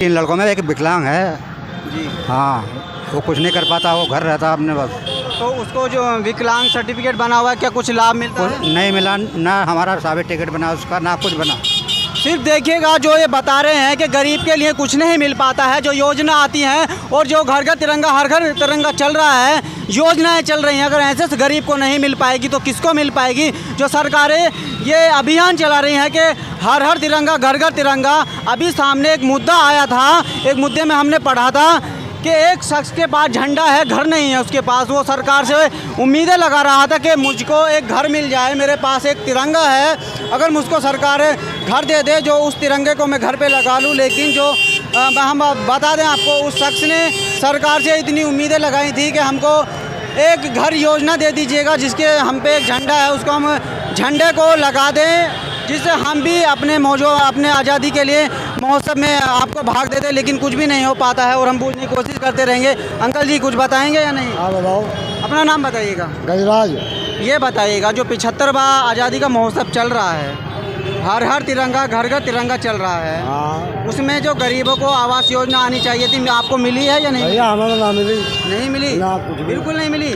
इन लड़कों में एक विकलांग है जी। हाँ, वो कुछ नहीं कर पाता, वो घर रहता अपने बस। तो उसको जो विकलांग सर्टिफिकेट बना हुआ है, क्या कुछ लाभ मिलता कुछ है? नहीं मिला, ना हमारा साबित टिकट बना उसका, ना कुछ बना। सिर्फ देखिएगा, जो ये बता रहे हैं कि गरीब के लिए कुछ नहीं मिल पाता है। जो योजना आती हैं और जो घर घर तिरंगा, हर घर तिरंगा चल रहा है, योजनाएं चल रही हैं, अगर ऐसे से गरीब को नहीं मिल पाएगी तो किसको मिल पाएगी? जो सरकारें ये अभियान चला रही हैं कि हर हर तिरंगा, घर घर तिरंगा। अभी सामने एक मुद्दा आया था, एक मुद्दे में हमने पढ़ा था कि एक शख्स के पास झंडा है, घर नहीं है उसके पास। वो सरकार से उम्मीदें लगा रहा था कि मुझको एक घर मिल जाए, मेरे पास एक तिरंगा है, अगर मुझको सरकार घर दे दे जो उस तिरंगे को मैं घर पे लगा लूँ। लेकिन जो हम बता दें आपको, उस शख्स ने सरकार से इतनी उम्मीदें लगाई थी कि हमको एक घर योजना दे दीजिएगा जिसके हम पे एक झंडा है, उसको हम झंडे को लगा दें, जिससे हम भी अपने अपने आज़ादी के लिए महोत्सव में आपको भाग देते हैं। लेकिन कुछ भी नहीं हो पाता है और हम पूछने की कोशिश करते रहेंगे। अंकल जी कुछ बताएंगे या नहीं? हाँ बताओ। अपना नाम बताइएगा। गजराज। ये बताइएगा, जो 75वां आज़ादी का महोत्सव चल रहा है, हर हर तिरंगा, घर घर तिरंगा चल रहा है, हाँ, उसमें जो गरीबों को आवास योजना आनी चाहिए थी, आपको मिली है या नहीं? भैया हमारा ना मिली। नहीं मिली, ना कुछ भी। बिल्कुल नहीं मिली।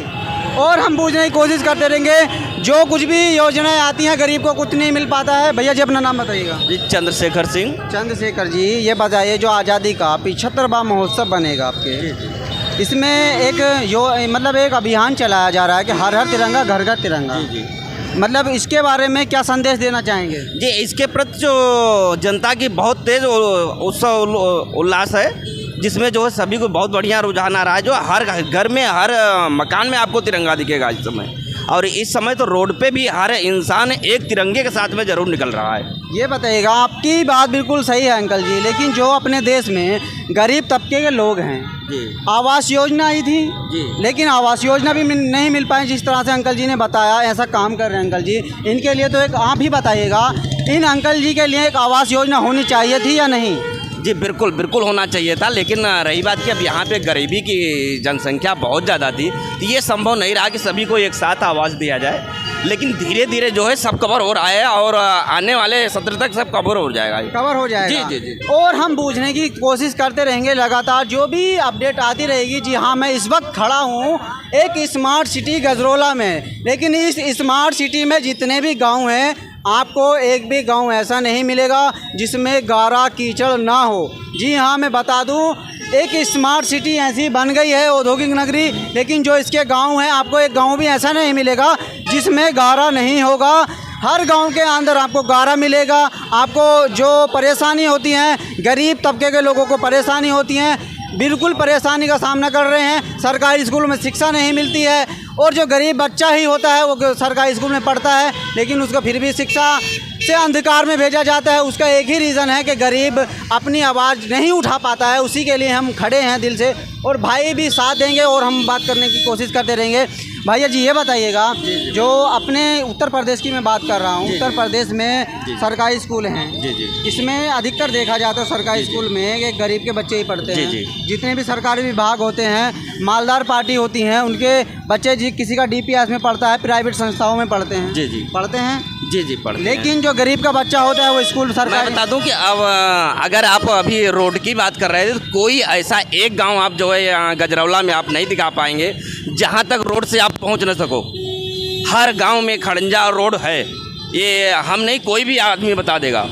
और हम पूछने की कोशिश करते रहेंगे, जो कुछ भी योजनाएं आती हैं गरीब को कुछ नहीं मिल पाता है। भैया जी अपना नाम बताइएगा। जी चंद्रशेखर सिंह। चंद्रशेखर जी, ये बताइए, जो आज़ादी का 75वां महोत्सव बनेगा आपके, इसमें एक मतलब एक अभियान चलाया जा रहा है कि हर हर तिरंगा, घर घर तिरंगा। जी मतलब इसके बारे में क्या संदेश देना चाहेंगे? जी, इसके प्रति जो जनता की बहुत तेज उत्साह उल्लास है, जिसमें जो है सभी को बहुत बढ़िया रुझान आ रहा है। जो हर घर में, हर मकान में आपको तिरंगा दिखेगा इस समय। और इस समय तो रोड पे भी हर इंसान एक तिरंगे के साथ में ज़रूर निकल रहा है। ये बताइएगा, आपकी बात बिल्कुल सही है अंकल जी, लेकिन जो अपने देश में गरीब तबके के लोग हैं, जी आवास योजना आई थी जी, लेकिन आवास योजना भी नहीं मिल पाई। जिस तरह से अंकल जी ने बताया, ऐसा काम कर रहे हैं अंकल जी, इनके लिए तो एक आप ही बताइएगा, इन अंकल जी के लिए एक आवास योजना होनी चाहिए थी या नहीं? जी बिल्कुल बिल्कुल होना चाहिए था। लेकिन रही बात कि अब यहाँ पे गरीबी की जनसंख्या बहुत ज़्यादा थी, तो ये संभव नहीं रहा कि सभी को एक साथ आवास दिया जाए। लेकिन धीरे धीरे जो है सब कवर हो रहा है और आने वाले सत्र तक सब कवर हो जाएगा, कवर हो जाएगा। जी जी जी। और हम बूझने की कोशिश करते रहेंगे लगातार, जो भी अपडेट आती रहेगी। जी हाँ, मैं इस वक्त खड़ा हूँ एक स्मार्ट सिटी गजरौला में, लेकिन इस स्मार्ट सिटी में जितने भी गाँव हैं, आपको एक भी गांव ऐसा नहीं मिलेगा जिसमें गारा कीचड़ ना हो। जी हाँ, मैं बता दूं, एक स्मार्ट सिटी ऐसी बन गई है, औद्योगिक नगरी, लेकिन जो इसके गांव हैं, आपको एक गांव भी ऐसा नहीं मिलेगा जिसमें गारा नहीं होगा। हर गांव के अंदर आपको गारा मिलेगा। आपको जो परेशानी होती हैं, गरीब तबके के लोगों को परेशानी होती हैं, बिल्कुल परेशानी का सामना कर रहे हैं। सरकारी स्कूल में शिक्षा नहीं मिलती है, और जो गरीब बच्चा ही होता है वो सरकारी स्कूल में पढ़ता है, लेकिन उसको फिर भी शिक्षा से अंधकार में भेजा जाता है। उसका एक ही रीज़न है कि गरीब अपनी आवाज़ नहीं उठा पाता है। उसी के लिए हम खड़े हैं दिल से, और भाई भी साथ देंगे और हम बात करने की कोशिश करते रहेंगे। भैया जी ये बताइएगा, जो अपने उत्तर प्रदेश की मैं बात कर रहा हूँ, उत्तर प्रदेश में सरकारी स्कूल हैं, जी जी, इसमें अधिकतर देखा जाता है सरकारी स्कूल में कि गरीब के बच्चे ही पढ़ते हैं। जितने भी सरकारी विभाग होते हैं, मालदार पार्टी होती हैं, उनके बच्चे जी किसी का DPS में पढ़ता है, प्राइवेट संस्थाओं में पढ़ते हैं। जी जी पढ़ते हैं। जी जी पढ़ते हैं। लेकिन जो गरीब का बच्चा होता है वो स्कूल मैं सरकारी। बता दूं कि अब अगर आप अभी रोड की बात कर रहे थे, तो कोई ऐसा एक गांव आप जो है यहाँ गजरौला में आप नहीं दिखा पाएंगे जहां तक रोड से आप पहुंच न सको। हर गांव में खड़ंजा रोड है, ये हम नहीं, कोई भी आदमी बता देगा।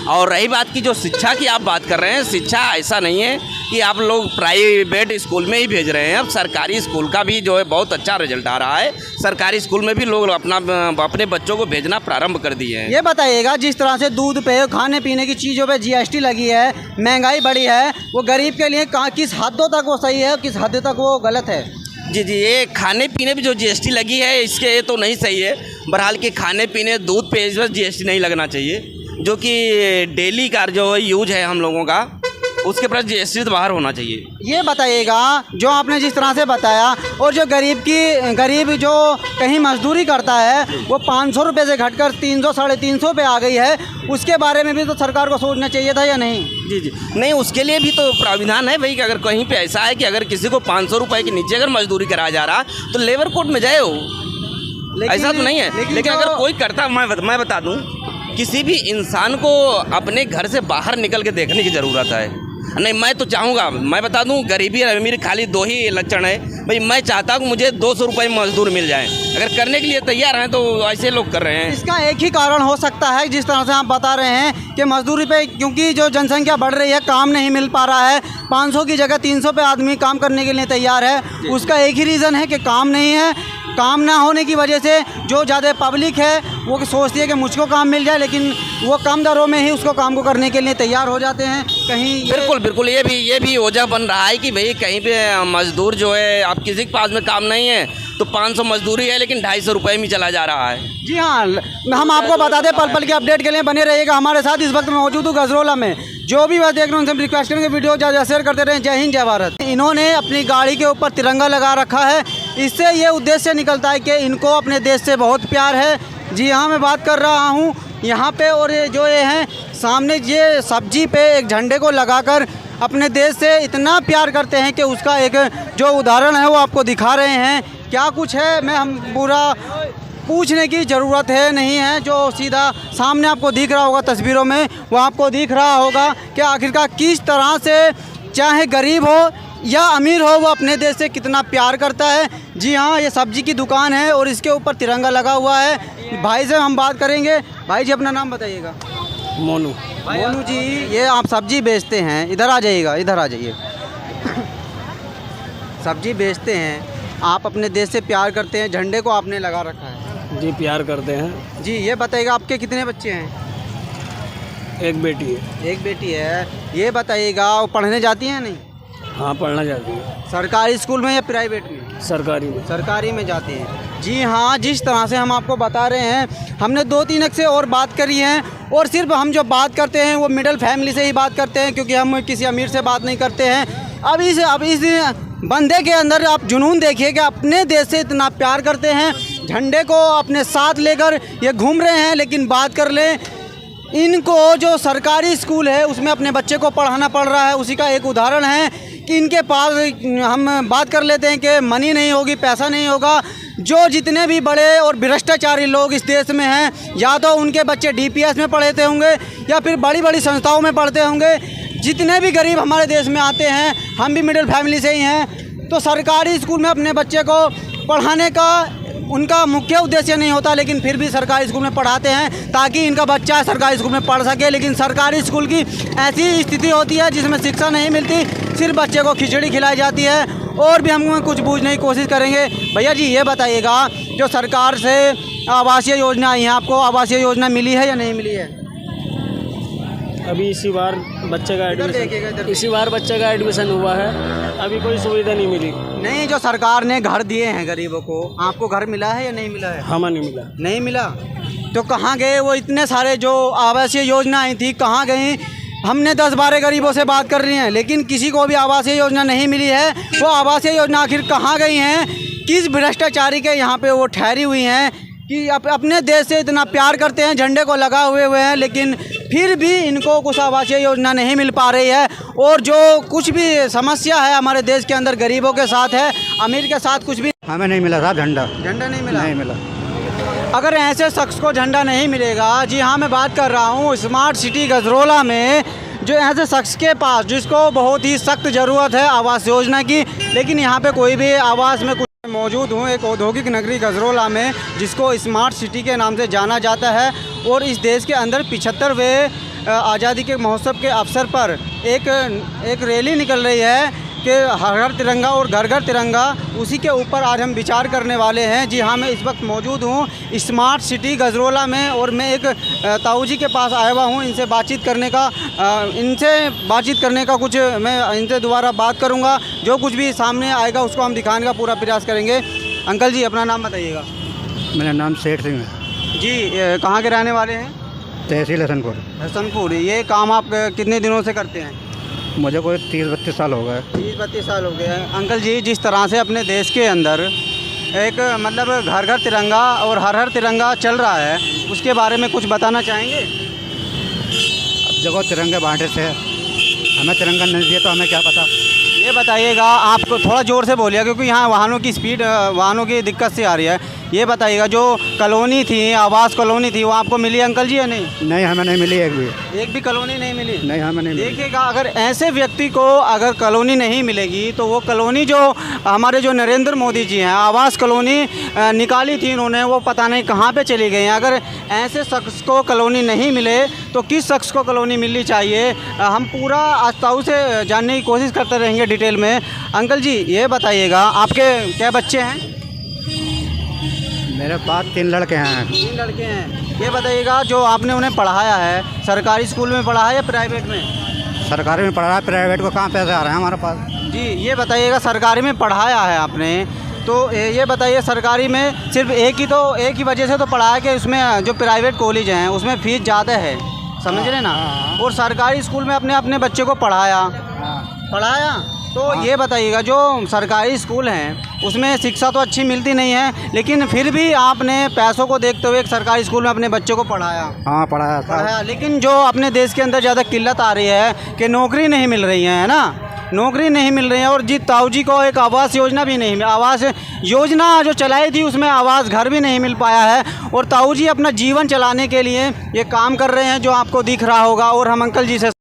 और रही बात की जो शिक्षा की आप बात कर रहे हैं, शिक्षा ऐसा नहीं है कि आप लोग प्राइवेट स्कूल में ही भेज रहे हैं। अब सरकारी स्कूल का भी जो है बहुत अच्छा रिजल्ट आ रहा है। सरकारी स्कूल में भी लोग अपने बच्चों को भेजना प्रारंभ कर दिए हैं। ये बताइएगा, जिस तरह से दूध पे, खाने पीने की चीज़ों पे GST लगी है, महंगाई बढ़ी है, वो गरीब के लिए किस हदों तक वो सही है, किस हद तक वो गलत है? जी जी, ये खाने पीने पे जो GST लगी है, इसके ये तो नहीं सही है। बहरहाल के खाने पीने, दूध पे इस वक्त GST नहीं लगना चाहिए, जो कि डेली का जो यूज है हम लोगों का, उसके पर GST तो बाहर होना चाहिए। ये बताइएगा, जो आपने जिस तरह से बताया, और जो गरीब जो कहीं मजदूरी करता है, वो 500 रुपये से घटकर 300 साढ़े 300 पे आ गई है, उसके बारे में भी तो सरकार को सोचना चाहिए था या नहीं? जी जी, नहीं, उसके लिए भी तो प्राविधान है भाई, कि अगर कहीं पे ऐसा है कि अगर किसी को 500 रुपये के नीचे अगर मजदूरी कराया जा रहा तो लेबर कोर्ट में जाए हो, ऐसा तो नहीं है। लेकिन अगर कोई करता, मैं बता दूं, किसी भी इंसान को अपने घर से बाहर निकल के देखने की ज़रूरत है। नहीं, मैं तो चाहूँगा, मैं बता दूँ, गरीबी और अमीर खाली दो ही लक्षण है भाई। मैं चाहता हूँ मुझे 200 रुपये मजदूर मिल जाए। अगर करने के लिए तैयार हैं तो ऐसे लोग कर रहे हैं। इसका एक ही कारण हो सकता है, जिस तरह से आप बता रहे हैं कि मजदूरी पे, क्योंकि जो जनसंख्या बढ़ रही है, काम नहीं मिल पा रहा है। 500 की जगह 300 पे आदमी काम करने के लिए तैयार है। उसका एक ही रीज़न है कि काम नहीं है। काम ना होने की वजह से जो ज़्यादा पब्लिक है वो सोचती है कि मुझको काम मिल जाए, लेकिन वो कम दरों में ही उसको काम को करने के लिए तैयार हो जाते हैं। कहीं बिल्कुल बिल्कुल, ये भी वजह बन रहा है कि भाई कहीं पे मजदूर जो है, आप किसी के पास में काम नहीं है तो 500 मजदूरी है लेकिन 250 रुपये में चला जा रहा है। जी हाँ, हम आपको बता दें, पल पल के अपडेट के लिए बने रहिएगा हमारे साथ। इस वक्त मैं मौजूद हूँ गजरौला में। जो भी बात देख रहे हैं उनसे रिक्वेस्ट करेंगे वीडियो ज़्यादा शेयर करते रहें। जय हिंद, जय भारत। इन्होंने अपनी गाड़ी के ऊपर तिरंगा लगा रखा है। इससे ये उद्देश्य निकलता है कि इनको अपने देश से बहुत प्यार है। जी हाँ, मैं बात कर रहा हूँ यहाँ पे, और ये हैं सामने, ये सब्जी पे एक झंडे को लगाकर अपने देश से इतना प्यार करते हैं कि उसका एक जो उदाहरण है वो आपको दिखा रहे हैं। क्या कुछ है, मैं हम पूरा पूछने की ज़रूरत है नहीं है, जो सीधा सामने आपको दिख रहा होगा तस्वीरों में, वो आपको दिख रहा होगा कि आखिरकार किस तरह से, चाहे गरीब हो या अमीर हो, वो अपने देश से कितना प्यार करता है। जी हाँ, ये सब्जी की दुकान है और इसके ऊपर तिरंगा लगा हुआ है। भाई से हम बात करेंगे। भाई जी, अपना नाम बताइएगा। मोनू। मोनू जी, ये आप सब्जी बेचते हैं, इधर आ जाइएगा, इधर आ जाइए। सब्जी बेचते हैं, आप अपने देश से प्यार करते हैं, झंडे को आपने लगा रखा है। जी, प्यार करते हैं। जी, ये बताइएगा आपके कितने बच्चे हैं? एक बेटी है। एक बेटी है। ये बताइएगा, वो पढ़ने जाती हैं नहीं? हाँ, पढ़ना जाती है। सरकारी स्कूल में या प्राइवेट में? सरकारी में। सरकारी में जाती हैं। जी हाँ, जिस तरह से हम आपको बता रहे हैं, हमने 2-3 से और बात करी है, और सिर्फ हम जो बात करते हैं वो मिडिल फैमिली से ही बात करते हैं, क्योंकि हम किसी अमीर से बात नहीं करते हैं। अब इस बंदे के अंदर आप जुनून देखिए कि अपने देश से इतना प्यार करते हैं, झंडे को अपने साथ लेकर ये घूम रहे हैं। लेकिन बात कर लें, इनको जो सरकारी स्कूल है उसमें अपने बच्चे को पढ़ाना पड़ रहा है। उसी का एक उदाहरण है कि इनके पास, हम बात कर लेते हैं कि मनी नहीं होगी, पैसा नहीं होगा। जो जितने भी बड़े और भ्रष्टाचारी लोग इस देश में हैं, या तो उनके बच्चे DPS में पढ़ते होंगे या फिर बड़ी बड़ी संस्थाओं में पढ़ते होंगे। जितने भी गरीब हमारे देश में आते हैं, हम भी मिडिल फैमिली से ही हैं, तो सरकारी स्कूल में अपने बच्चे को पढ़ाने का उनका मुख्य उद्देश्य नहीं होता, लेकिन फिर भी सरकारी स्कूल में पढ़ाते हैं ताकि इनका बच्चा सरकारी स्कूल में पढ़ सके। लेकिन सरकारी स्कूल की ऐसी स्थिति होती है जिसमें शिक्षा नहीं मिलती, सिर्फ बच्चे को खिचड़ी खिलाई जाती है। और भी हम कुछ बूझने की कोशिश करेंगे। भैया जी, ये बताइएगा, जो सरकार से आवासीय योजना आई है, आपको आवासीय योजना मिली है या नहीं मिली है? अभी इसी बार बच्चे का एडमिशन हुआ है, अभी कोई सुविधा नहीं मिली। नहीं, जो सरकार ने घर दिए हैं गरीबों को, आपको घर मिला है या नहीं मिला है? हमें नहीं मिला। नहीं मिला तो कहाँ गए वो इतने सारे जो आवासीय योजना आई थी, कहाँ गई? हमने 10-12 गरीबों से बात कर रही हैं, लेकिन किसी को भी आवासीय योजना नहीं मिली है। वो आवासीय योजना आखिर कहाँ गई हैं? किस भ्रष्टाचारी के यहाँ पे वो ठहरी हुई हैं कि अपने देश से इतना प्यार करते हैं, झंडे को लगा हुए हैं, लेकिन फिर भी इनको कुछ आवासीय योजना नहीं मिल पा रही है। और जो कुछ भी समस्या है हमारे देश के अंदर, गरीबों के साथ है, अमीर के साथ कुछ भी हमें नहीं मिला साहब झंडा। झंडा नहीं मिला? नहीं मिला। अगर ऐसे शख्स को झंडा नहीं मिलेगा, जी हाँ, मैं बात कर रहा हूँ स्मार्ट सिटी गजरौला में, जो ऐसे शख्स के पास जिसको बहुत ही सख्त ज़रूरत है आवास योजना की, लेकिन यहाँ पे कोई भी आवास में कुछ मौजूद हूँ एक औद्योगिक नगरी गजरौला में, जिसको स्मार्ट सिटी के नाम से जाना जाता है। और इस देश के अंदर 75वें आज़ादी के महोत्सव के अवसर पर एक रैली निकल रही है कि हर घर तिरंगा और घर घर तिरंगा। उसी के ऊपर आज हम विचार करने वाले हैं। जी हाँ, मैं इस वक्त मौजूद हूँ स्मार्ट सिटी गजरौला में, और मैं एक ताऊ जी के पास आया हुआ हूँ इनसे बातचीत करने का कुछ मैं इनसे दोबारा बात करूँगा। जो कुछ भी सामने आएगा उसको हम दिखाने का पूरा प्रयास करेंगे। अंकल जी, अपना नाम बताइएगा। मेरा नाम सेठ सिंह है जी। कहाँ के रहने वाले हैं? तहसील हसनपुर। हसनपुर। ये काम आप कितने दिनों से करते हैं? मुझे कोई 30-32 साल हो गए। 30-32 साल हो गए हैं। अंकल जी, जिस तरह से अपने देश के अंदर एक मतलब घर घर तिरंगा और हर हर तिरंगा चल रहा है, उसके बारे में कुछ बताना चाहेंगे? अब जगह तिरंगे बांटे थे, हमें तिरंगा नहीं दिया तो हमें क्या पता। ये बताइएगा, आपको थोड़ा ज़ोर से बोलिए क्योंकि यहाँ वाहनों की दिक्कत से आ रही है। ये बताइएगा जो कॉलोनी थी, आवास कॉलोनी थी, वो आपको मिली अंकल जी या नहीं? नहीं, हमें नहीं मिली एक भी कॉलोनी नहीं मिली? नहीं, हमें नहीं मिली। देखिएगा, अगर ऐसे व्यक्ति को अगर कॉलोनी नहीं मिलेगी तो वो कॉलोनी जो हमारे जो नरेंद्र मोदी जी हैं, आवास कॉलोनी निकाली थी उन्होंने, वो पता नहीं कहाँ पे चली गई हैं। अगर ऐसे शख्स को कॉलोनी नहीं मिले तो किस शख्स को कॉलोनी मिलनी चाहिए, हम पूरा आस्ताऊ से जानने की कोशिश करते रहेंगे डिटेल में। अंकल जी ये बताइएगा, आपके क्या बच्चे हैं? मेरे पास 3 लड़के हैं। 3 लड़के हैं। ये बताइएगा, जो आपने उन्हें पढ़ाया है, सरकारी स्कूल में पढ़ा है या प्राइवेट में? सरकारी में पढ़ा रहा है, प्राइवेट को कहाँ पैसे आ रहे हैं हमारे पास? जी ये बताइएगा, सरकारी में पढ़ाया है आपने, तो ये बताइए सरकारी में सिर्फ एक ही वजह से तो पढ़ाया कि उसमें जो प्राइवेट कॉलेज हैं उसमें फ़ीस ज़्यादा है, समझ रहे ना? और सरकारी स्कूल में अपने बच्चे को पढ़ाया तो ये बताइएगा, जो सरकारी स्कूल हैं उसमें शिक्षा तो अच्छी मिलती नहीं है, लेकिन फिर भी आपने पैसों को देखते हुए एक सरकारी स्कूल में अपने बच्चे को पढ़ाया। हाँ, पढ़ाया। लेकिन जो अपने देश के अंदर ज़्यादा किल्लत आ रही है कि नौकरी नहीं मिल रही है ना, नौकरी नहीं मिल रही है। और जी ताऊ जी को एक आवास योजना भी नहीं, आवास योजना जो चलाई थी उसमें आवास घर भी नहीं मिल पाया है। और ताऊ जी अपना जीवन चलाने के लिए ये काम कर रहे हैं जो आपको दिख रहा होगा। और हम अंकल जी से